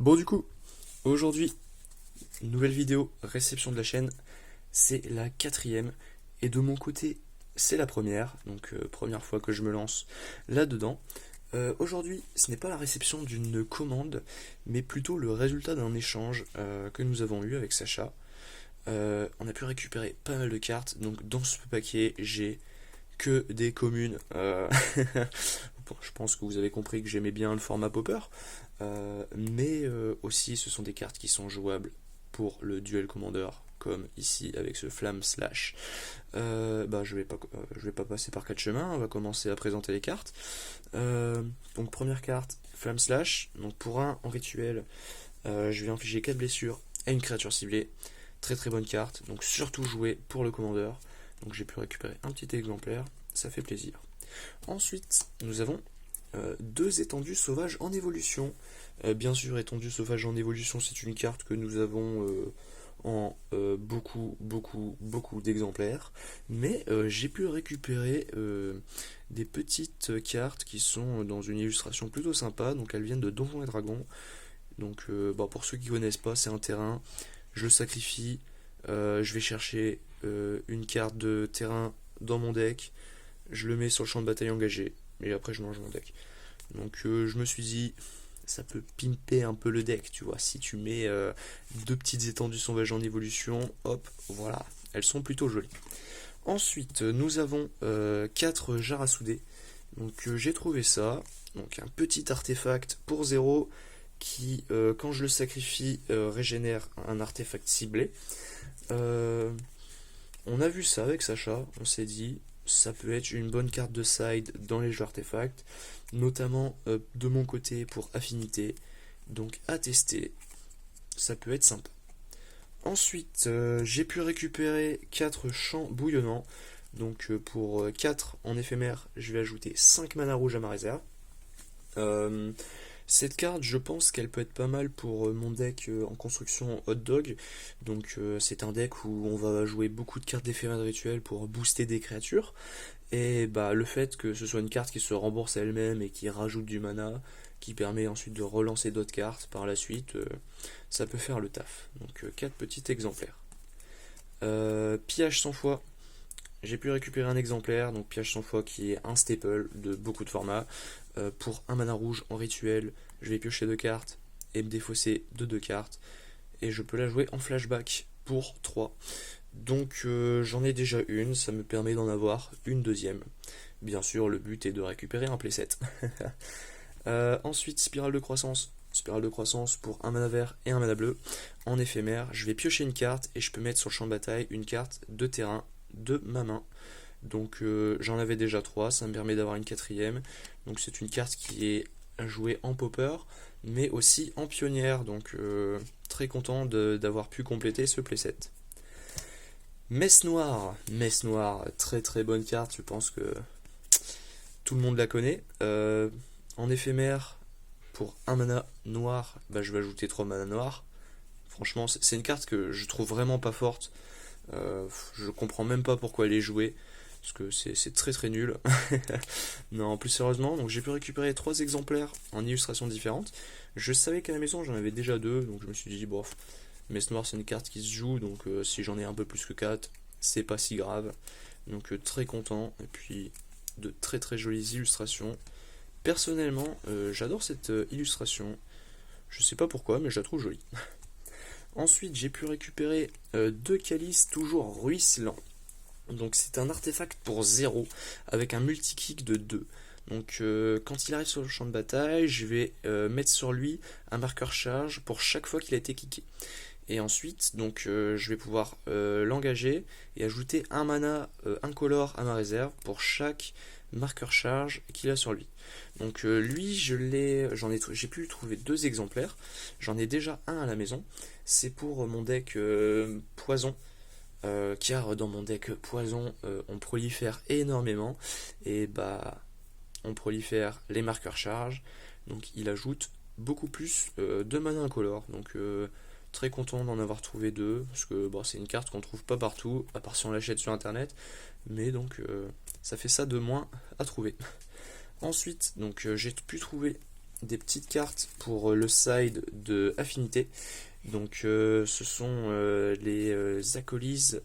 Bon du coup, aujourd'hui, nouvelle vidéo, réception de la chaîne, c'est la quatrième, et de mon côté, c'est la première, donc première fois que je me lance là-dedans. Aujourd'hui, ce n'est pas la réception d'une commande, mais plutôt le résultat d'un échange que nous avons eu avec Sacha. On a pu récupérer pas mal de cartes, donc dans ce paquet, j'ai que des communes. Bon, je pense que vous avez compris que j'aimais bien le format Popper, mais aussi ce sont des cartes qui sont jouables pour le Duel Commander, comme ici avec ce Flamme Slash. Je vais pas passer par quatre chemins, on va commencer à présenter les cartes. Donc première carte, Flamme Slash. Donc pour un en rituel, je vais infliger 4 blessures à une créature ciblée. Très très bonne carte, donc surtout jouée pour le commandeur. Donc j'ai pu récupérer un petit exemplaire, ça fait plaisir. Ensuite, nous avons deux étendues sauvages en évolution. Bien sûr, étendue sauvage en évolution, c'est une carte que nous avons en beaucoup d'exemplaires. Mais j'ai pu récupérer des petites cartes qui sont dans une illustration plutôt sympa. Donc elles viennent de Donjons et Dragons. Donc pour ceux qui ne connaissent pas, c'est un terrain. Je le sacrifie. Je vais chercher une carte de terrain dans mon deck. Je le mets sur le champ de bataille engagé. Et après, je mange mon deck. Donc, je me suis dit, ça peut pimper un peu le deck, tu vois. Si tu mets deux petites étendues sauvages en évolution, hop, voilà. Elles sont plutôt jolies. Ensuite, nous avons 4 jarres à souder. Donc, j'ai trouvé ça. Donc, un petit artefact pour 0 qui, quand je le sacrifie, régénère un artefact ciblé. On a vu ça avec Sacha, on s'est dit, ça peut être une bonne carte de side dans les jeux artefacts, notamment de mon côté pour affinité, donc à tester, ça peut être sympa. Ensuite, j'ai pu récupérer 4 champs bouillonnants, donc pour 4 en éphémère, je vais ajouter 5 mana rouge à ma réserve. Cette carte, je pense qu'elle peut être pas mal pour mon deck en construction hot dog. Donc c'est un deck où on va jouer beaucoup de cartes d'éphémère de rituel pour booster des créatures. Et bah le fait que ce soit une carte qui se rembourse elle-même et qui rajoute du mana, qui permet ensuite de relancer d'autres cartes par la suite, ça peut faire le taf. Donc 4 petits exemplaires. Pillage 100 fois. J'ai pu récupérer un exemplaire, donc Pillage 100 fois qui est un staple de beaucoup de formats. Pour un mana rouge en rituel, je vais piocher 2 cartes et me défausser de 2 cartes. Et je peux la jouer en flashback pour 3. Donc j'en ai déjà une, ça me permet d'en avoir une deuxième. Bien sûr, le but est de récupérer un playset. Ensuite, spirale de croissance. Spirale de croissance pour un mana vert et un mana bleu. En éphémère, je vais piocher une carte et je peux mettre sur le champ de bataille une carte de terrain de ma main. Donc j'en avais déjà 3, ça me permet d'avoir une quatrième. Donc c'est une carte qui est jouée en popper, mais aussi en pionnière. Donc très content d'avoir pu compléter ce playset. Messe Noire, très très bonne carte, je pense que tout le monde la connaît. En éphémère, pour un mana noir, je vais ajouter 3 mana noirs. Franchement, c'est une carte que je trouve vraiment pas forte. Je comprends même pas pourquoi elle est jouée, parce que c'est très très nul. Non, plus sérieusement, donc j'ai pu récupérer 3 exemplaires en illustrations différentes. Je savais qu'à la maison j'en avais déjà 2, donc je me suis dit, bof, Messe Noire c'est une carte qui se joue, donc si j'en ai un peu plus que 4, c'est pas si grave. Donc très content, et puis de très très jolies illustrations. Personnellement, j'adore cette illustration. Je sais pas pourquoi, mais je la trouve jolie. Ensuite, j'ai pu récupérer 2 calices toujours ruisselants. Donc c'est un artefact pour 0 avec un multi-kick de 2. Donc quand il arrive sur le champ de bataille, je vais mettre sur lui un marqueur charge pour chaque fois qu'il a été kické. Et ensuite, donc je vais pouvoir l'engager et ajouter un mana incolore à ma réserve pour chaque marqueur charge qu'il a sur lui. Donc lui, j'ai pu trouver 2 exemplaires. J'en ai déjà un à la maison. C'est pour mon deck poison. Car dans mon deck poison, on prolifère énormément. Et on prolifère les marqueurs charge. Donc il ajoute beaucoup plus de mana incolore. Donc très content d'en avoir trouvé 2. Parce que c'est une carte qu'on trouve pas partout, à part si on l'achète sur internet. Mais donc ça fait ça de moins à trouver. Ensuite, donc j'ai pu trouver des petites cartes pour le side de Affinité. Donc ce sont les acolyses.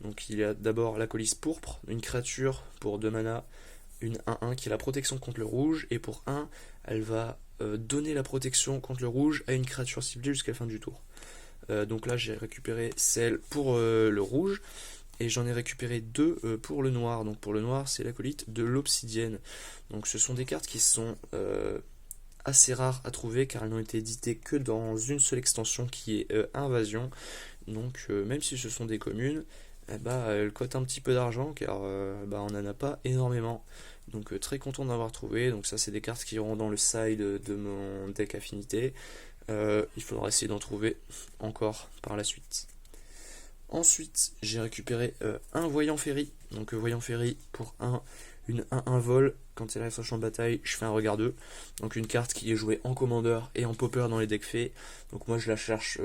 Donc il y a d'abord l'acolyse pourpre, une créature pour 2 mana, une 1-1 qui a la protection contre le rouge, et pour 1, elle va donner la protection contre le rouge à une créature ciblée jusqu'à la fin du tour. Donc là j'ai récupéré celle pour le rouge, et j'en ai récupéré 2 pour le noir. Donc pour le noir c'est l'acolyte de l'obsidienne. Donc ce sont des cartes qui sont assez rares à trouver car elles n'ont été éditées que dans une seule extension qui est Invasion. Donc même si ce sont des communes, elles cotent un petit peu d'argent car on n'en a pas énormément. Donc très content d'avoir trouvé. Donc ça c'est des cartes qui iront dans le side de mon deck Affinité. Il faudra essayer d'en trouver encore par la suite. Ensuite j'ai récupéré un Voyant Ferry. Donc Voyant Ferry pour une 1-1 vol. Quand il arrive sur le champ de bataille, je fais un regard 2. Donc une carte qui est jouée en commandeur et en popper dans les decks faits. Donc moi je la cherche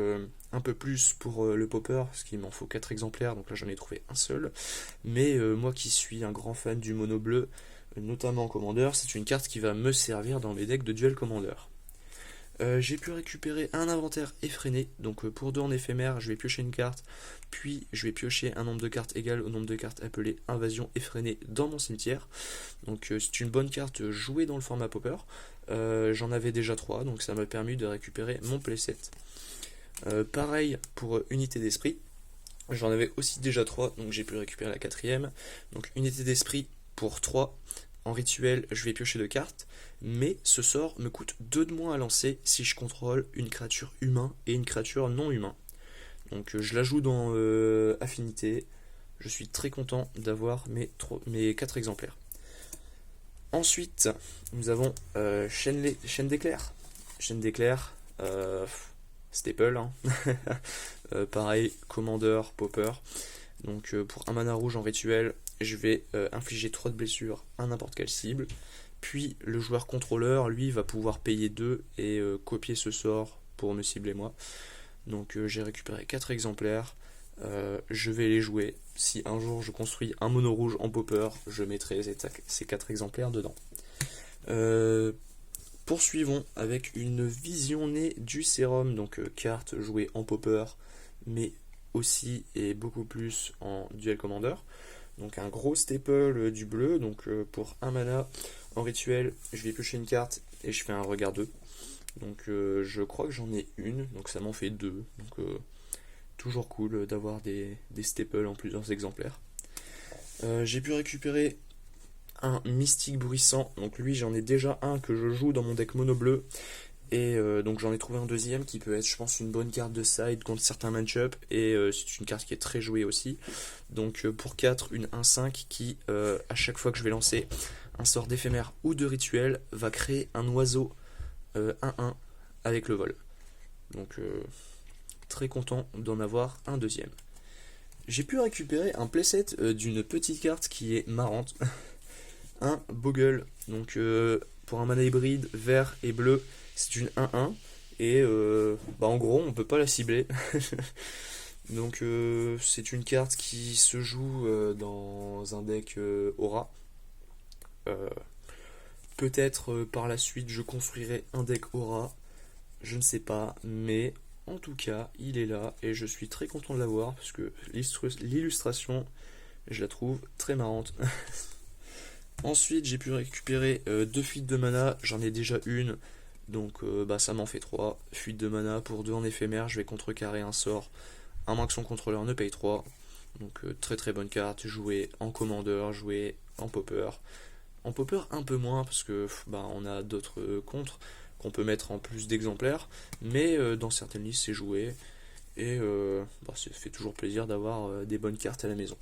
un peu plus pour le popper, parce qu'il m'en faut 4 exemplaires, donc là j'en ai trouvé un seul. Mais moi qui suis un grand fan du mono bleu, notamment en commandeur, c'est une carte qui va me servir dans mes decks de duel commandeur. J'ai pu récupérer un inventaire effréné, donc pour 2 en éphémère, je vais piocher une carte, puis je vais piocher un nombre de cartes égal au nombre de cartes appelées invasion effrénée dans mon cimetière. Donc c'est une bonne carte jouée dans le format popper. J'en avais déjà 3, donc ça m'a permis de récupérer mon playset. Pareil pour unité d'esprit, j'en avais aussi déjà 3, donc j'ai pu récupérer la 4ème. Donc unité d'esprit pour 3. En rituel, je vais piocher 2 cartes, mais ce sort me coûte 2 de moins à lancer si je contrôle une créature humain et une créature non humain. Donc je la joue dans Affinité. Je suis très content d'avoir mes 4 exemplaires. Ensuite, nous avons Chaîne d'éclair. Chaîne d'éclair, staple, hein. Pareil, commandeur, popper. Donc pour un mana rouge en rituel, je vais infliger 3 de blessures à n'importe quelle cible. Puis le joueur contrôleur, lui, va pouvoir payer 2 et copier ce sort pour me cibler moi. Donc j'ai récupéré 4 exemplaires. Je vais les jouer. Si un jour je construis un mono rouge en popper, je mettrai ces 4 exemplaires dedans. Poursuivons avec une visionnée du sérum. Donc carte jouée en popper, mais aussi et beaucoup plus en duel commander. Donc un gros staple du bleu. Donc pour un mana en rituel, je vais piocher une carte et je fais un regard 2. Donc je crois que j'en ai une, donc ça m'en fait 2. Donc toujours cool d'avoir des staples en plusieurs exemplaires. J'ai pu récupérer un mystique bruissant. Donc lui j'en ai déjà un que je joue dans mon deck mono bleu. Et donc j'en ai trouvé un deuxième qui peut être, je pense, une bonne carte de side contre certains match-up. Et c'est une carte qui est très jouée aussi. Donc pour 4, une 1-5 qui, à chaque fois que je vais lancer un sort d'éphémère ou de rituel, va créer un oiseau 1-1 avec le vol. Donc très content d'en avoir un deuxième. J'ai pu récupérer un playset d'une petite carte qui est marrante. Un Bogle. Donc pour un mana hybride vert et bleu, c'est une 1-1 et en gros on peut pas la cibler. Donc c'est une carte qui se joue dans un deck aura. Peut-être par la suite je construirai un deck aura, je ne sais pas, mais en tout cas il est là et je suis très content de l'avoir parce que l'illustration je la trouve très marrante. Ensuite j'ai pu récupérer 2 fuites de mana, j'en ai déjà une. Donc ça m'en fait 3. Fuite de mana pour 2 en éphémère, je vais contrecarrer un sort, à moins que son contrôleur ne paye 3. Donc très très bonne carte, jouée en commandeur, jouée en popper. En popper un peu moins parce que on a d'autres contres qu'on peut mettre en plus d'exemplaires. Mais dans certaines listes c'est joué. Et ça fait toujours plaisir d'avoir des bonnes cartes à la maison.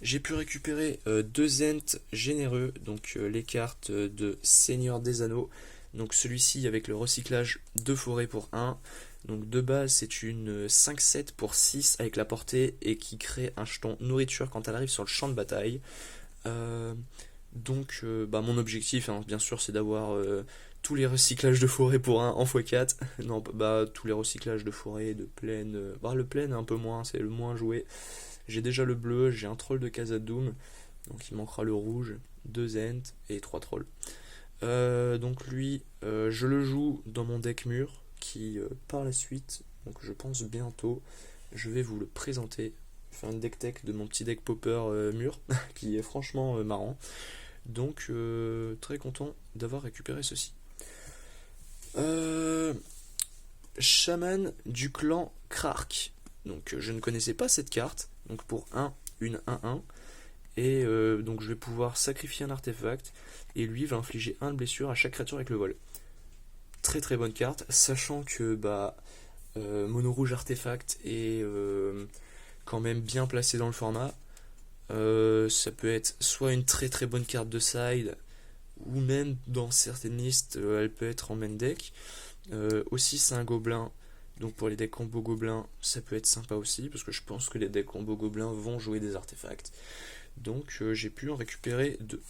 J'ai pu récupérer 2 Ents généreux, donc les cartes de Seigneur des Anneaux. Donc celui-ci avec le recyclage de forêt pour 1. Donc de base c'est une 5-7 pour 6 avec la portée et qui crée un jeton nourriture quand elle arrive sur le champ de bataille. Mon objectif bien sûr c'est d'avoir tous les recyclages de forêt pour 1 en x4. Non, tous les recyclages de forêt, de plaine. Le plaine un peu moins, c'est le moins joué. J'ai déjà le bleu, j'ai un troll de Khazad-dûm, donc il manquera le rouge, 2 Ents et 3 trolls. Donc lui, je le joue dans mon deck mur qui par la suite, donc je pense bientôt, je vais vous le présenter. Faire un deck tech de mon petit deck popper mur qui est franchement marrant. Donc très content d'avoir récupéré ceci. Chaman du clan Krark. Donc je ne connaissais pas cette carte. Donc pour 1, une 1-1. Et donc je vais pouvoir sacrifier un artefact. Et lui va infliger 1 de blessure à chaque créature avec le vol. Très très bonne carte. Sachant que mono rouge artefact est quand même bien placé dans le format. Ça peut être soit une très très bonne carte de side, ou même dans certaines listes, elle peut être en main deck. Aussi, c'est un gobelin, donc pour les decks combo gobelin, ça peut être sympa aussi, parce que je pense que les decks combo gobelin vont jouer des artefacts. Donc, j'ai pu en récupérer 2.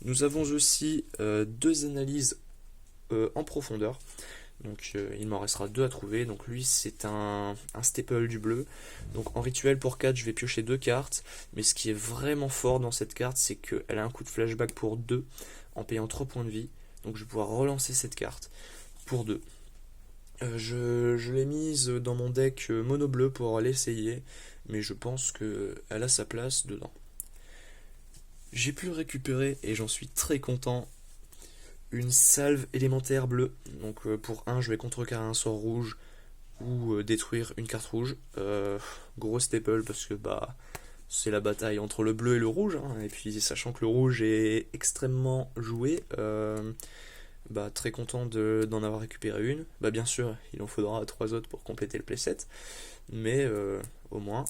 Nous avons aussi 2 analyses en profondeur. Donc il m'en restera 2 à trouver. Donc lui c'est un staple du bleu. Donc en rituel pour 4 je vais piocher 2 cartes. Mais ce qui est vraiment fort dans cette carte c'est qu'elle a un coup de flashback pour 2 en payant 3 points de vie. Donc je vais pouvoir relancer cette carte pour 2. Je l'ai mise dans mon deck mono bleu pour l'essayer. Mais je pense qu'elle a sa place dedans. J'ai pu récupérer et j'en suis très content. Une salve élémentaire bleue. Donc pour 1, je vais contrecarrer un sort rouge ou détruire une carte rouge. Gros staple parce que c'est la bataille entre le bleu et le rouge. Hein. Et puis sachant que le rouge est extrêmement joué, très content d'en avoir récupéré une. Bien sûr, il en faudra 3 autres pour compléter le playset. Mais au moins,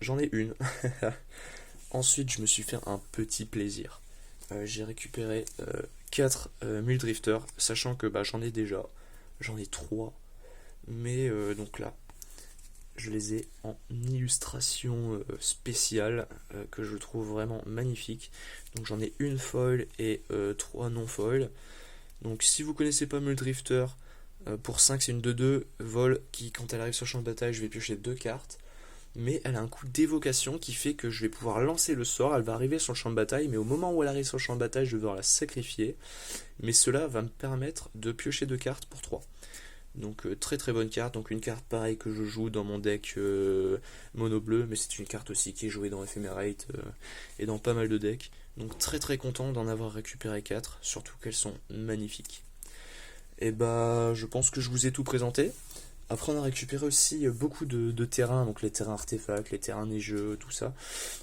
j'en ai une. Ensuite, je me suis fait un petit plaisir. J'ai récupéré 4 Muldrifter, sachant que j'en ai déjà. J'en ai 3. Mais donc là, je les ai en illustration spéciale que je trouve vraiment magnifique. Donc j'en ai une foil et 3 non foil. Donc si vous connaissez pas Muldrifter, pour 5 c'est une 2-2 vol qui quand elle arrive sur le champ de bataille je vais piocher 2 cartes. Mais elle a un coup d'évocation qui fait que je vais pouvoir lancer le sort, elle va arriver sur le champ de bataille, mais au moment où elle arrive sur le champ de bataille, je vais devoir la sacrifier. Mais cela va me permettre de piocher 2 cartes pour 3. Donc très très bonne carte, donc une carte pareille que je joue dans mon deck mono bleu, mais c'est une carte aussi qui est jouée dans Ephemerate et dans pas mal de decks. Donc très très content d'en avoir récupéré 4, surtout qu'elles sont magnifiques. Et je pense que je vous ai tout présenté. Après, on a récupéré aussi beaucoup de terrains, donc les terrains artefacts, les terrains neigeux, tout ça.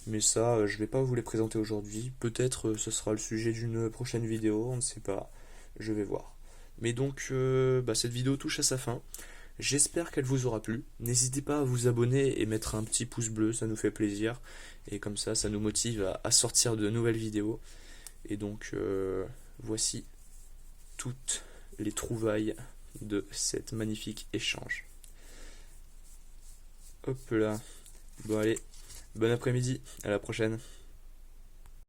Mais ça, je vais pas vous les présenter aujourd'hui. Peut-être ce sera le sujet d'une prochaine vidéo, on ne sait pas. Je vais voir. Mais donc, cette vidéo touche à sa fin. J'espère qu'elle vous aura plu. N'hésitez pas à vous abonner et mettre un petit pouce bleu, ça nous fait plaisir. Et comme ça nous motive à sortir de nouvelles vidéos. Et donc, voici toutes les trouvailles de cet magnifique échange. Hop là. Bon allez, bon après-midi, à la prochaine.